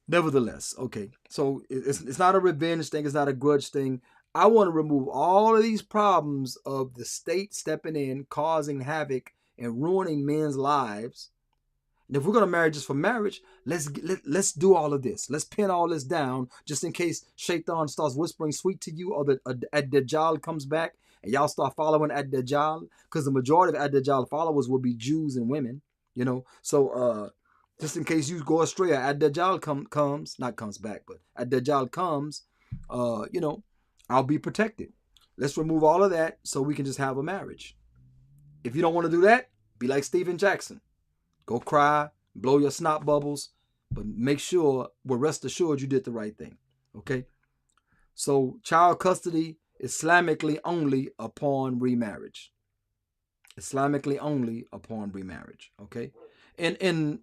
Nevertheless, okay. So it's not a revenge thing. It's not a grudge thing. I want to remove all of these problems of the state stepping in, causing havoc and ruining men's lives. And if we're gonna marry just for marriage, let's do all of this. Let's pin all this down just in case Shaitan starts whispering sweet to you, or the Ad-Dajjal comes back and y'all start following Ad-Dajjal, because the majority of Ad-Dajjal followers will be Jews and women. So just in case you go astray, Ad-Dajjal comes back, but Ad-Dajjal comes, I'll be protected. Let's remove all of that so we can just have a marriage. If you don't want to do that, be like Stephen Jackson. Go cry, blow your snot bubbles, but rest assured you did the right thing. Okay? So child custody, Islamically only upon remarriage. Islamically only upon remarriage. Okay? In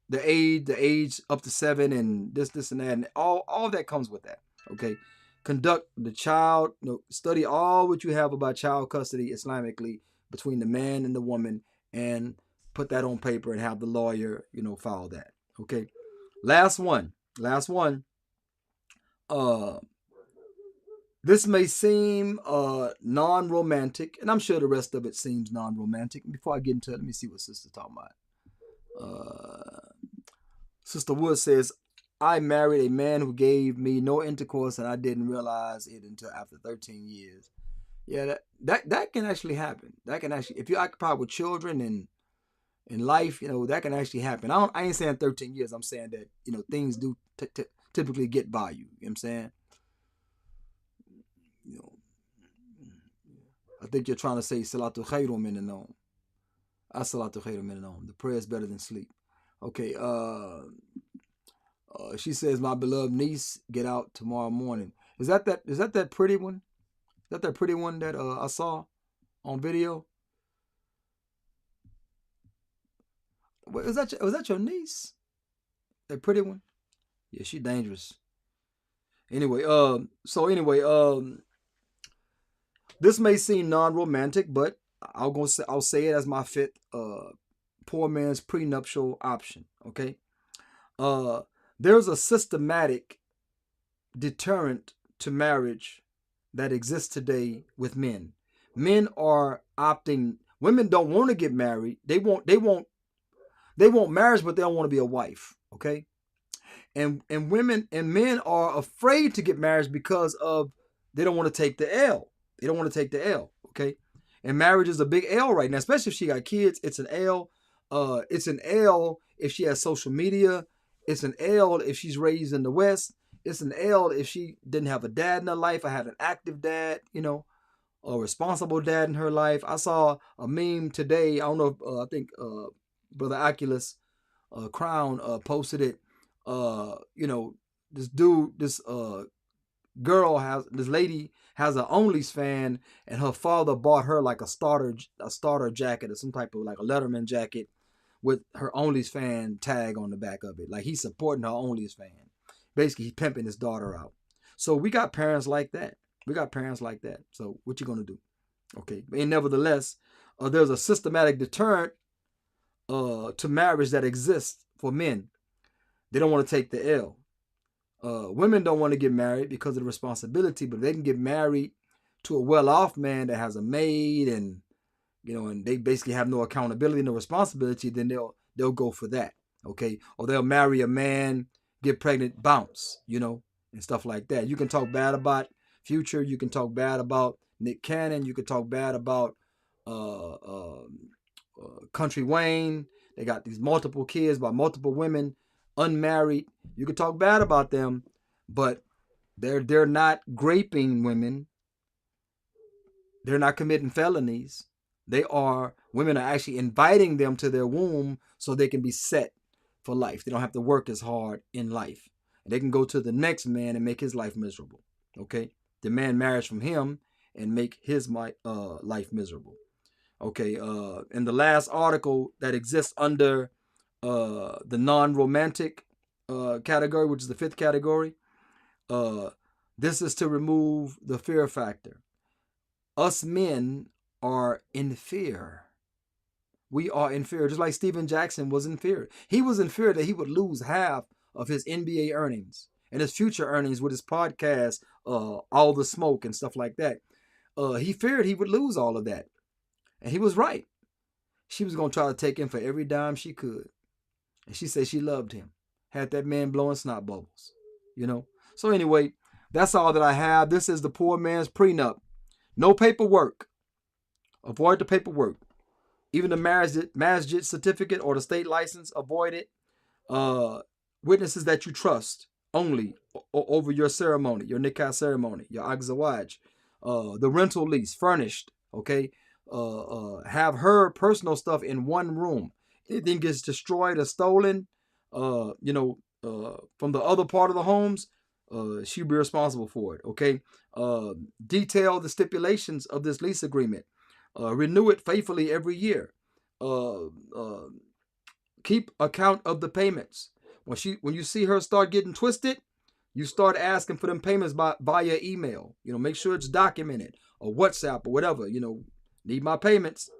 the age up to 7 and this and that, and all that comes with that. Okay? Conduct the child, study all what you have about child custody Islamically between the man and the woman, and put that on paper and have the lawyer, file that. Okay. Last one. This may seem non-romantic, and I'm sure the rest of it seems non-romantic. Before I get into it, let me see what Sister's talking about. Sister Wood says, I married a man who gave me no intercourse, and I didn't realize it until after 13 years. Yeah, that can actually happen. That can actually, if you're occupied with children and in life, that can actually happen. I ain't saying 13 years. I'm saying that things do typically get by you. You know what I'm saying? You know, I think you're trying to say salatu khairum min al-nawm. As-salatu khairum min al-nawm. The prayer is better than sleep. Okay. She says, "My beloved niece, get out tomorrow morning." Is that pretty one? Is that pretty one that I saw on video? Was that your niece? That pretty one? Yeah, she dangerous. Anyway, this may seem non-romantic, but I'll say it as my fifth poor man's prenuptial option. Okay, uh, there's a systematic deterrent to marriage that exists today with men. Men are opting. Women don't want to get married. They want marriage, but they don't want to be a wife. Okay, and women and men are afraid to get married because of they don't want to take the L. They don't want to take the L. Okay, and marriage is a big L right now, especially if she got kids. It's an L. It's an L if she has social media. It's an L if she's raised in the West. It's an L if she didn't have a dad in her life. I had an active dad, a responsible dad in her life. I saw a meme today. I don't know. I think Brother Oculus Crown posted it. This dude, this this lady has an Onlys fan, and her father bought her like a starter jacket or some type of like a Letterman jacket with her Onlys fan tag on the back of it. Like he's supporting her Onlys fan. Basically, he's pimping his daughter out. So we got parents like that. So what you gonna do? Okay, and nevertheless, there's a systematic deterrent to marriage that exists for men. They don't want to take the L. Women don't want to get married because of the responsibility, but they can get married to a well-off man that has a maid and and they basically have no accountability, no responsibility. Then they'll go for that, okay? Or they'll marry a man, get pregnant, bounce, and stuff like that. You can talk bad about Future. You can talk bad about Nick Cannon. You can talk bad about uh, uh, Country Wayne. They got these multiple kids by multiple women, unmarried. You can talk bad about them, but they're not raping women. They're not committing felonies. Women are actually inviting them to their womb so they can be set for life. They don't have to work as hard in life. And they can go to the next man and make his life miserable. Okay? Demand marriage from him and make his life miserable. Okay, in the last article that exists under the non-romantic category, which is the fifth category, this is to remove the fear factor. Us men are in fear. We are in fear, just like Steven Jackson was in fear. He was in fear that he would lose half of his NBA earnings and his future earnings with his podcast, All the Smoke and stuff like that. He feared he would lose all of that. And he was right. She was going to try to take him for every dime she could. And she said she loved him. Had that man blowing snot bubbles. So anyway, that's all that I have. This is the Poor Man's Prenup. No paperwork. Avoid the paperwork. Even the marriage certificate or the state license, avoid it. Witnesses that you trust only over your ceremony, your nikah ceremony, your agzawaj. The rental lease, furnished, okay? Have her personal stuff in one room. Anything gets destroyed or stolen, from the other part of the homes, she'll be responsible for it. Okay. Detail the stipulations of this lease agreement. Renew it faithfully every year. Keep account of the payments. When you see her start getting twisted, you start asking for them payments via email. Make sure it's documented or WhatsApp or whatever. Need my payments.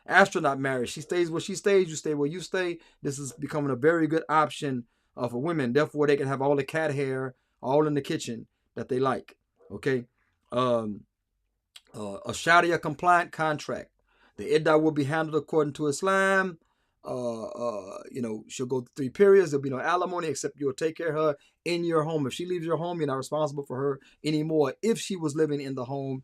Astronaut marriage. She stays where she stays. You stay where you stay. This is becoming a very good option for women. Therefore, they can have all the cat hair all in the kitchen that they like. Okay. A Sharia compliant contract. The iddah will be handled according to Islam. She'll go through 3 periods. There'll be no alimony except you'll take care of her in your home. If she leaves your home, you're not responsible for her anymore if she was living in the home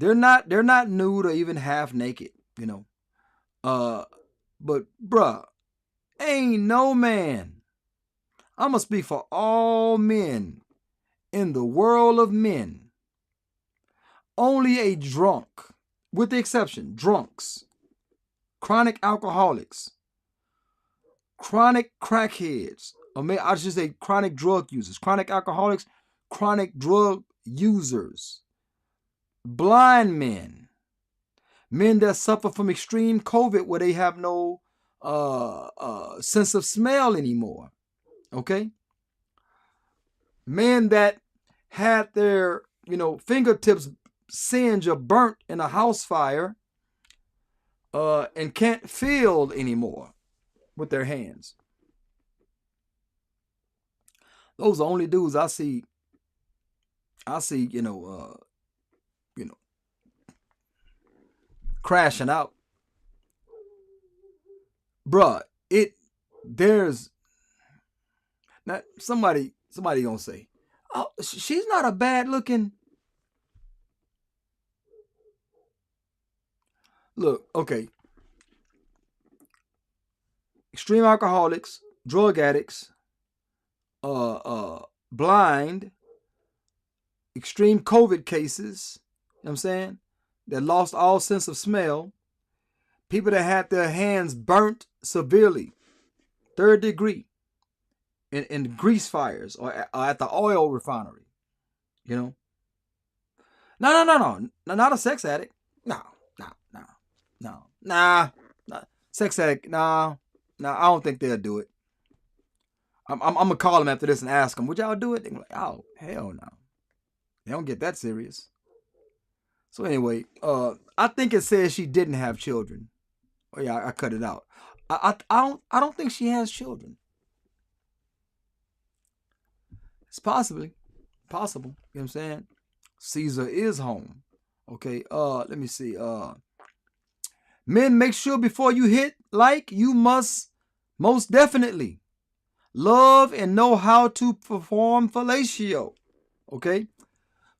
They're not nude or even half naked, you know. But bruh, ain't no man. I'ma speak for all men in the world of men. Only a drunk, with the exception, drunks, chronic alcoholics, chronic crackheads, or I should say chronic drug users, chronic alcoholics, chronic drug users, blind men, men that suffer from extreme COVID where they have no sense of smell anymore. Okay? Men that had their, fingertips singed or burnt in a house fire and can't feel anymore with their hands. Those are the only dudes I see, crashing out. Bruh, there's now somebody gonna say, oh, she's not a bad looking. Look, okay. Extreme alcoholics, drug addicts, blind, extreme COVID cases, you know what I'm saying, that lost all sense of smell, people that had their hands burnt severely, 3rd degree, in grease fires or at the oil refinery, you know. No, not a sex addict. No. Sex addict, I don't think they'll do it. I'm gonna call them after this and ask them, would y'all do it? They're like, oh, hell no. They don't get that serious. So anyway, I think it says she didn't have children. Oh yeah, I cut it out. I don't think she has children. It's possible. You know what I'm saying? Caesar is home. Okay, let me see. Men, make sure before you hit like, you must most definitely love and know how to perform fellatio. Okay?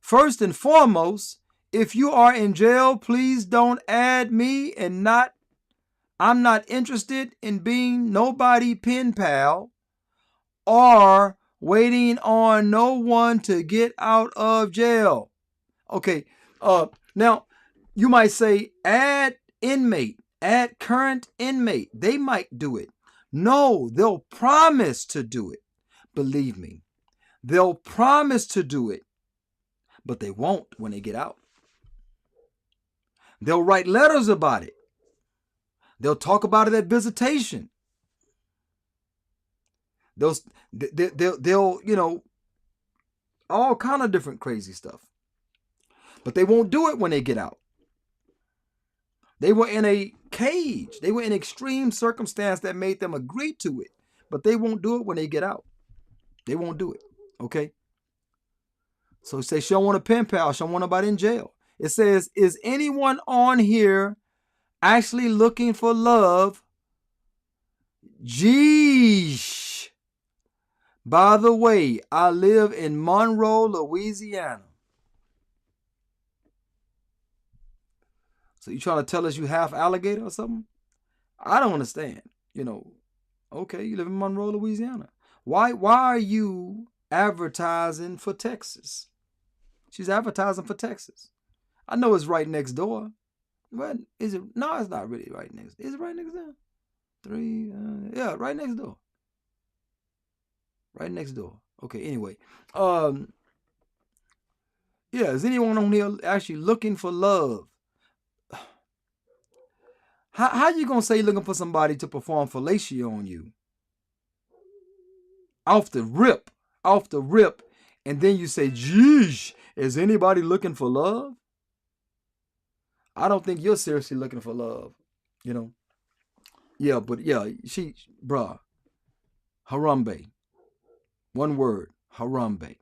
First and foremost, if you are in jail, please don't add me I'm not interested in being nobody pen pal or waiting on no one to get out of jail. Okay, now you might say add inmate, add current inmate. They might do it. No, they'll promise to do it. Believe me, they'll promise to do it, but they won't when they get out. They'll write letters about it. They'll talk about it at visitation. They'll all kind of different crazy stuff. But they won't do it when they get out. They were in a cage. They were in extreme circumstance that made them agree to it. But they won't do it when they get out. They won't do it. Okay? So say she don't want a pen pal. She don't want nobody in jail. It says, is anyone on here actually looking for love? Geesh. By the way, I live in Monroe, Louisiana. So you trying to tell us you half alligator or something? I don't understand. Okay, you live in Monroe, Louisiana. Why are you advertising for Texas? She's advertising for Texas. I know it's right next door. But is it? No, it's not really right next. Is it right next door? Yeah, right next door. Right next door. Okay, anyway. Yeah, is anyone on here actually looking for love? How you gonna say you're looking for somebody to perform fellatio on you? Off the rip. And then you say, geesh, is anybody looking for love? I don't think you're seriously looking for love, Yeah, but yeah, bruh, Harambe. One word, Harambe.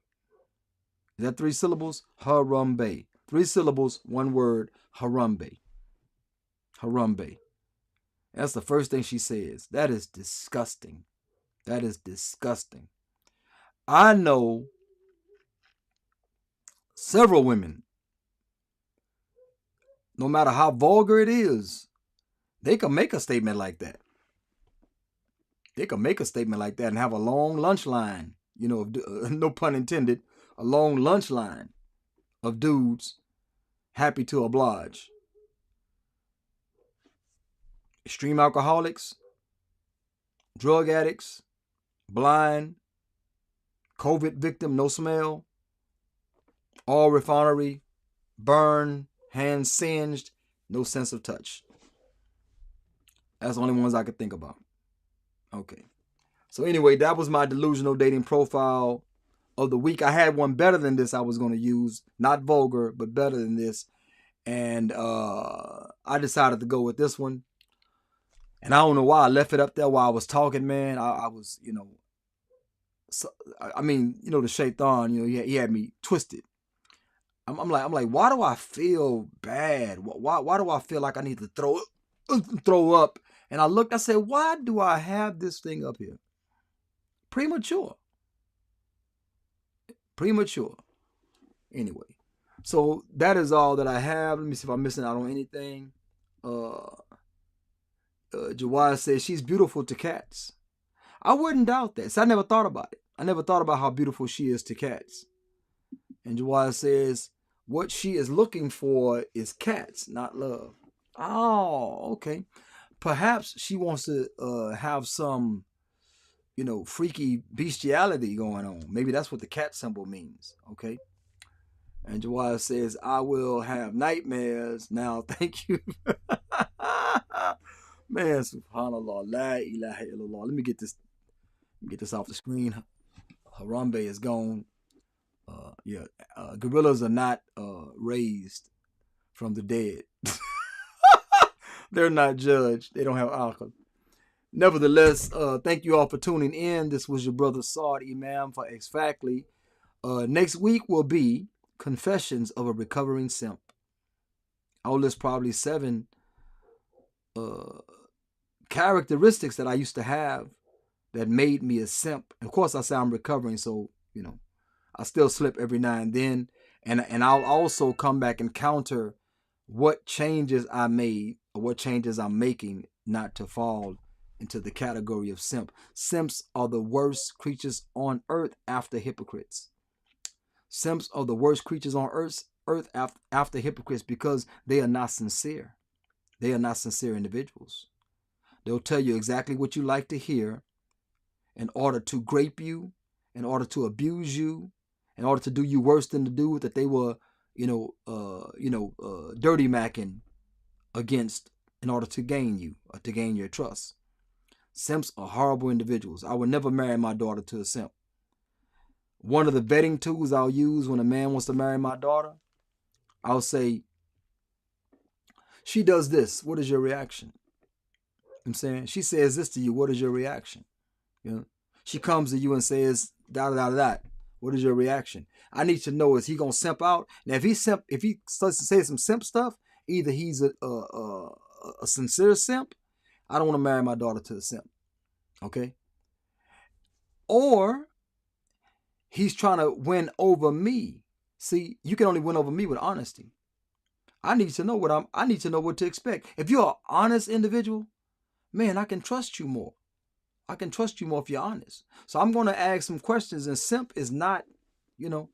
Is that 3 syllables? Harambe. 3 syllables, 1 word, Harambe. Harambe. That's the first thing she says. That is disgusting. That is disgusting. I know several women no matter how vulgar it is, they can make a statement like that. They can make a statement like that and have a long lunch line, no pun intended, a long lunch line of dudes happy to oblige. Extreme alcoholics, drug addicts, blind, COVID victim, no smell, all refinery, burn, hands singed, no sense of touch. That's the only ones I could think about. Okay. So anyway, that was my delusional dating profile of the week. I had one better than this I was going to use. Not vulgar, but better than this. And I decided to go with this one. And I don't know why I left it up there while I was talking, man. I was, the shaitan, he had me twisted. I'm like, why do I feel bad? Why do I feel like I need to throw up? And I looked, I said, why do I have this thing up here? Premature. Anyway, so that is all that I have. Let me see if I'm missing out on anything. Jawad says she's beautiful to cats. I wouldn't doubt that. So I never thought about it. I never thought about how beautiful she is to cats. And Jawad says what she is looking for is cats, not love. Oh, okay. Perhaps she wants to have some, freaky bestiality going on. Maybe that's what the cat symbol means. Okay. And Jawad says, I will have nightmares now. Thank you. Man, subhanallah, la ilaha illallah. Let me get this off the screen. Harambe is gone. Gorillas are not raised from the dead. They're not judged. They don't have alcohol. Nevertheless, thank you all for tuning in. This was your brother Saad Imam for Exactly. Next week will be Confessions of a Recovering Simp. I'll list probably 7 characteristics that I used to have that made me a simp. Of course, I say I'm recovering, so I still slip every now and then, and I'll also come back and counter what changes I made or what changes I'm making not to fall into the category of simp. Simps are the worst creatures on earth after hypocrites. Simps are the worst creatures on earth after hypocrites because they are not sincere. They are not sincere individuals. They'll tell you exactly what you like to hear in order to grape you, in order to abuse you, in order to do you worse than the dude that they were, dirty macking against in order to gain you or to gain your trust. Simps are horrible individuals. I would never marry my daughter to a simp. One of the vetting tools I'll use when a man wants to marry my daughter, I'll say, she does this. What is your reaction? I'm saying, she says this to you. What is your reaction? She comes to you and says, da da da da. What is your reaction? I need to know, is he gonna simp out? Now, if he starts to say some simp stuff, either he's a sincere simp. I don't want to marry my daughter to a simp. Okay? Or he's trying to win over me. See, you can only win over me with honesty. I need to know what to expect. If you're an honest individual, man, I can trust you more. I can trust you more if you're honest. So I'm going to ask some questions, and simp is not in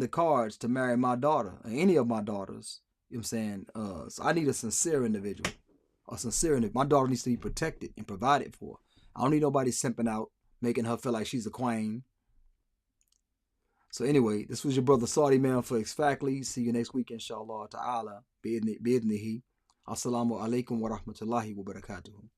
the cards to marry my daughter or any of my daughters. You know what I'm saying? So I need a sincere individual. My daughter needs to be protected and provided for. I don't need nobody simping out, making her feel like she's a queen. So anyway, this was your brother Saudi Man for Exactly. See you next week, inshallah ta'ala. Bi'idnihi. Assalamu alaikum wa rahmatullahi wa barakatuhu.